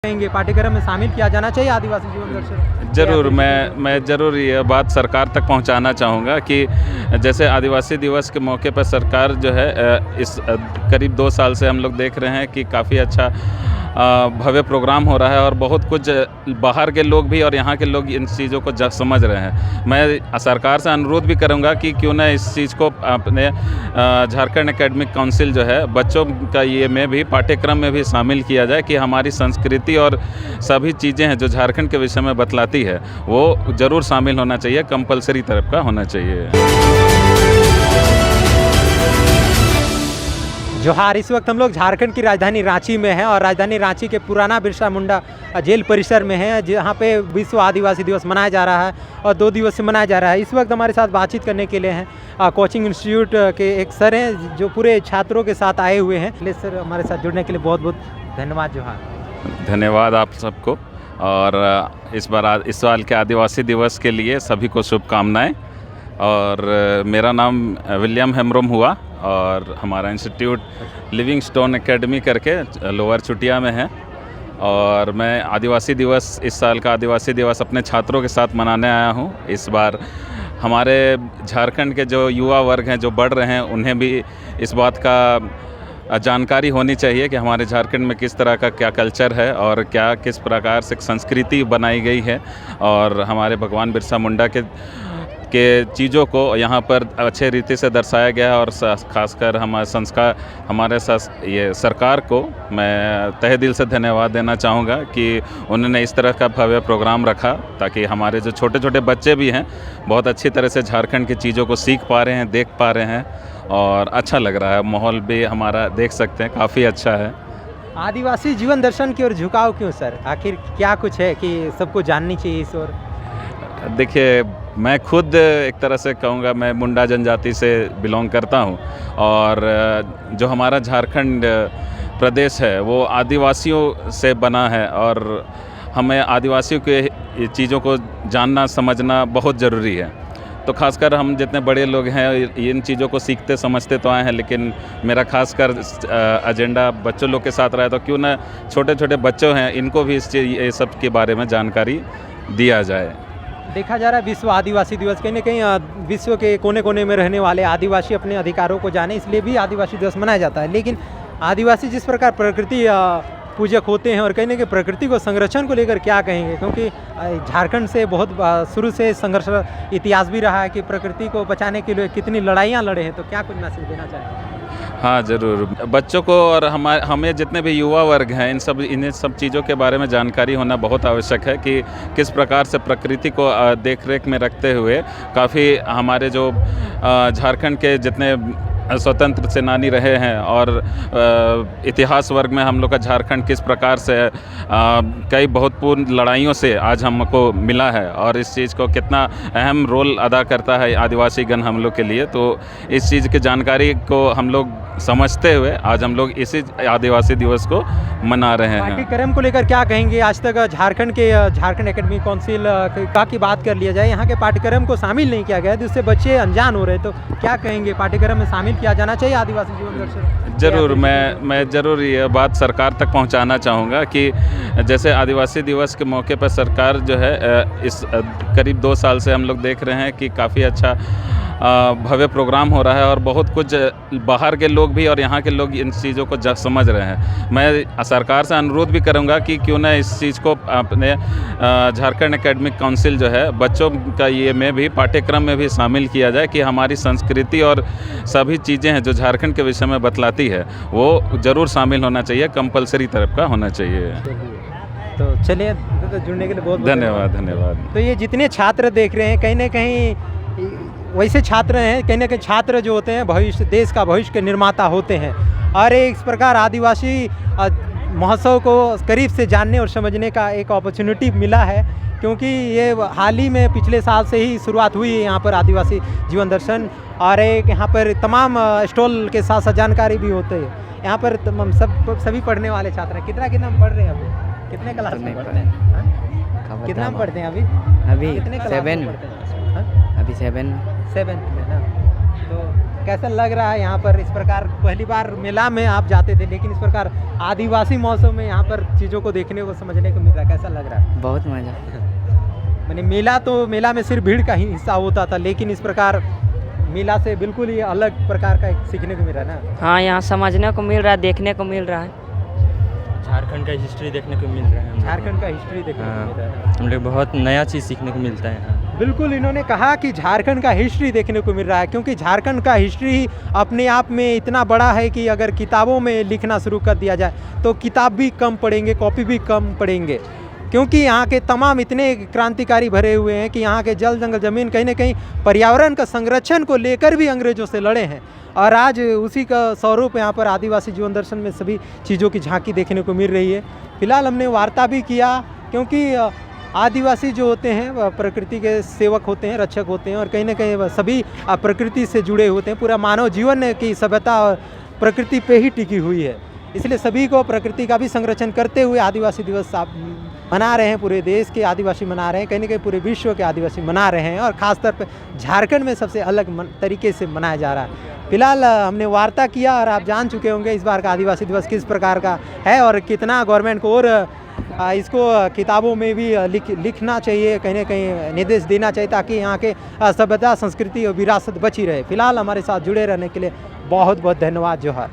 कहेंगे पाठ्यक्रम में शामिल किया जाना चाहिए आदिवासी जीवन दर्शन? ज़रूर, मैं ज़रूर ये बात सरकार तक पहुंचाना चाहूँगा कि जैसे आदिवासी दिवस के मौके पर सरकार जो है इस करीब 2 साल से हम लोग देख रहे हैं कि काफ़ी अच्छा भव्य प्रोग्राम हो रहा है और बहुत कुछ बाहर के लोग भी और यहाँ के लोग इन चीज़ों को समझ रहे हैं। मैं सरकार से अनुरोध भी करूँगा कि क्यों ना इस चीज़ को अपने झारखंड एकेडमिक काउंसिल जो है बच्चों का ये में भी पाठ्यक्रम में भी शामिल किया जाए कि हमारी संस्कृति और सभी चीज़ें हैं जो झारखंड के विषय में बतलाती है वो ज़रूर शामिल होना चाहिए, कंपलसरी तरफ का होना चाहिए। जोहार। इस वक्त हम लोग झारखंड की राजधानी रांची में हैं और राजधानी रांची के पुराना बिरसा मुंडा जेल परिसर में हैं जहाँ पे विश्व आदिवासी दिवस मनाया जा रहा है और 2 दिवस से मनाया जा रहा है। इस वक्त हमारे साथ बातचीत करने के लिए हैं कोचिंग इंस्टीट्यूट के एक सर हैं जो पूरे छात्रों के साथ आए हुए हैं। प्लीज सर, हमारे साथ जुड़ने के लिए बहुत बहुत धन्यवाद। जोहार। धन्यवाद आप सबको और इस साल के आदिवासी दिवस के लिए सभी को शुभकामनाएँ। और मेरा नाम विलियम हेम्ब्रोम हुआ और हमारा इंस्टीट्यूट लिविंग स्टोन एकेडमी करके लोअर चुटिया में है और मैं आदिवासी दिवस इस साल का आदिवासी दिवस अपने छात्रों के साथ मनाने आया हूँ। इस बार हमारे झारखंड के जो युवा वर्ग हैं जो बढ़ रहे हैं उन्हें भी इस बात का जानकारी होनी चाहिए कि हमारे झारखंड में किस तरह का क्या कल्चर है और क्या किस प्रकार से संस्कृति बनाई गई है और हमारे भगवान बिरसा मुंडा के चीज़ों को यहाँ पर अच्छे रीति से दर्शाया गया है और खासकर हमारे ये सरकार को मैं तहे दिल से धन्यवाद देना चाहूँगा कि उन्होंने इस तरह का भव्य प्रोग्राम रखा ताकि हमारे जो छोटे छोटे बच्चे भी हैं बहुत अच्छी तरह से झारखंड की चीज़ों को सीख पा रहे हैं, देख पा रहे हैं और अच्छा लग रहा है। माहौल भी हमारा देख सकते हैं काफ़ी अच्छा है। आदिवासी जीवन दर्शन की ओर झुकाव क्यों सर? आखिर क्या कुछ है कि सबको जाननी चाहिए इस ओर? देखिए, मैं खुद एक तरह से कहूँगा मैं मुंडा जनजाति से बिलोंग करता हूँ और जो हमारा झारखंड प्रदेश है वो आदिवासियों से बना है और हमें आदिवासियों के चीज़ों को जानना समझना बहुत ज़रूरी है। तो खासकर हम जितने बड़े लोग हैं इन चीज़ों को सीखते समझते तो आए हैं, लेकिन मेरा खासकर एजेंडा बच्चों लोग के साथ रहा है तो क्यों ना छोटे छोटे बच्चों हैं इनको भी ये सब के बारे में जानकारी दिया जाए। देखा जा रहा है विश्व आदिवासी दिवस कहीं ना कहीं विश्व के कोने कोने में रहने वाले आदिवासी अपने अधिकारों को जाने इसलिए भी आदिवासी दिवस मनाया जाता है। लेकिन आदिवासी जिस प्रकार प्रकृति पूजक होते हैं और कहीं ना कहीं प्रकृति को संरक्षण को लेकर क्या कहेंगे, क्योंकि झारखंड से बहुत शुरू से संघर्ष इतिहास भी रहा है कि प्रकृति को बचाने के लिए कितनी लड़ाइयाँ लड़े हैं, तो क्या कुछ मैसेज देना चाहेंगे? हाँ ज़रूर, बच्चों को और हमें जितने भी युवा वर्ग हैं इन सब चीज़ों के बारे में जानकारी होना बहुत आवश्यक है कि किस प्रकार से प्रकृति को देख रेख में रखते हुए काफ़ी हमारे जो झारखंड के जितने स्वतंत्र सेनानी रहे हैं और इतिहास वर्ग में हम लोग का झारखंड किस प्रकार से कई बहुत पूर्ण लड़ाइयों से आज हमको मिला है और इस चीज़ को कितना अहम रोल अदा करता है आदिवासी गण हम लोग के लिए। तो इस चीज़ की जानकारी को हम लोग समझते हुए आज हम लोग इसी आदिवासी दिवस को मना रहे हैं। पाठ्यक्रम को लेकर क्या कहेंगे? आज तक झारखंड एकेडमिक काउंसिल की बात कर लिया जाए, यहाँ के पाठ्यक्रम को शामिल नहीं किया गया जिससे बच्चे अनजान हो रहे, तो क्या कहेंगे पाठ्यक्रम में शामिल किया जाना चाहिए आदिवासी जीवन दर्शन? ज़रूर, मैं ज़रूर ये बात सरकार तक पहुंचाना चाहूँगा कि जैसे आदिवासी दिवस के मौके पर सरकार जो है इस करीब 2 साल से हम लोग देख रहे हैं कि काफ़ी अच्छा भव्य प्रोग्राम हो रहा है और बहुत कुछ बाहर के लोग भी और यहाँ के लोग इन चीज़ों को समझ रहे हैं। मैं सरकार से अनुरोध भी करूँगा कि क्यों ना इस चीज़ को अपने झारखंड एकेडमिक काउंसिल जो है बच्चों का ये में भी पाठ्यक्रम में भी शामिल किया जाए कि हमारी संस्कृति और सभी चीज़ें हैं जो झारखंड के विषय में बतलाती है वो ज़रूर शामिल होना चाहिए, कंपलसरी तरफ का होना चाहिए। तो चलिए, तो जुड़ने के लिए बहुत धन्यवाद। तो ये जितने छात्र देख रहे हैं कहीं ना कहीं वैसे छात्र हैं, कहीं ना कहीं छात्र जो होते हैं भविष्य देश का भविष्य के निर्माता होते हैं और इस प्रकार आदिवासी महोत्सव को करीब से जानने और समझने का एक अपॉर्चुनिटी मिला है, क्योंकि ये हाल ही में पिछले साल से ही शुरुआत हुई है यहाँ पर आदिवासी जीवन दर्शन और एक यहाँ पर तमाम स्टॉल के साथ साथ जानकारी भी होते हैं। यहाँ पर सभी पढ़ने वाले छात्र हैं। कितना पढ़ रहे हैं अभी? कितने क्लास में पढ़ते हैं? कितना पढ़ते हैं अभी? अभी 7 में ना। तो कैसा लग रहा है यहाँ पर? इस प्रकार पहली बार मेला में आप जाते थे, लेकिन इस प्रकार आदिवासी महोत्सव में यहाँ पर चीज़ों को देखने को समझने को मिल रहा है, कैसा लग रहा है? बहुत मज़ा। मैंने मेला में सिर्फ भीड़ का ही हिस्सा होता था, लेकिन इस प्रकार मेला से बिल्कुल ही अलग प्रकार का एक सीखने को मिल रहा है ना। हाँ, यहाँ समझने को मिल रहा है, देखने को मिल रहा है। झारखंड का हिस्ट्री देखने को मिल रहा है हम लोग को। झारखंड का हिस्ट्री देखने को मिल रहा है। हाँ, हम लोग बहुत नया चीज़ सीखने को मिलता है यहाँ। बिल्कुल, इन्होंने कहा कि झारखंड का हिस्ट्री देखने को मिल रहा है, क्योंकि झारखंड का हिस्ट्री ही अपने आप में इतना बड़ा है कि अगर किताबों में लिखना शुरू कर दिया जाए तो किताब भी कम पढ़ेंगे, कॉपी भी कम पढ़ेंगे, क्योंकि यहाँ के तमाम इतने क्रांतिकारी भरे हुए हैं कि यहाँ के जल जंगल ज़मीन कहीं ना कहीं पर्यावरण का संरक्षण को लेकर भी अंग्रेज़ों से लड़े हैं। और आज उसी का स्वरूप यहाँ पर आदिवासी जीवन दर्शन में सभी चीज़ों की झांकी देखने को मिल रही है। फिलहाल हमने वार्ता भी किया, क्योंकि आदिवासी जो होते हैं वह प्रकृति के सेवक होते हैं, रक्षक होते हैं, और कहीं ना कहीं वह सभी प्रकृति से जुड़े होते हैं। पूरा मानव जीवन की सभ्यता प्रकृति पे ही टिकी हुई है, इसलिए सभी को प्रकृति का भी संरक्षण करते हुए आदिवासी दिवस आप मना रहे हैं। पूरे देश के आदिवासी मना रहे हैं, कहीं ना कहीं पूरे विश्व के आदिवासी मना रहे हैं, और ख़ासतौर पर झारखंड में सबसे अलग तरीके से मनाया जा रहा है। फिलहाल हमने वार्ता किया और आप जान चुके होंगे इस बार का आदिवासी दिवस किस प्रकार का है और कितना गवर्नमेंट को और इसको किताबों में भी लिखना चाहिए, कहीं ना कहीं निर्देश देना चाहिए, ताकि यहाँ के सभ्यता, संस्कृति और विरासत बची रहे। फिलहाल हमारे साथ जुड़े रहने के लिए बहुत बहुत धन्यवाद। जोहार।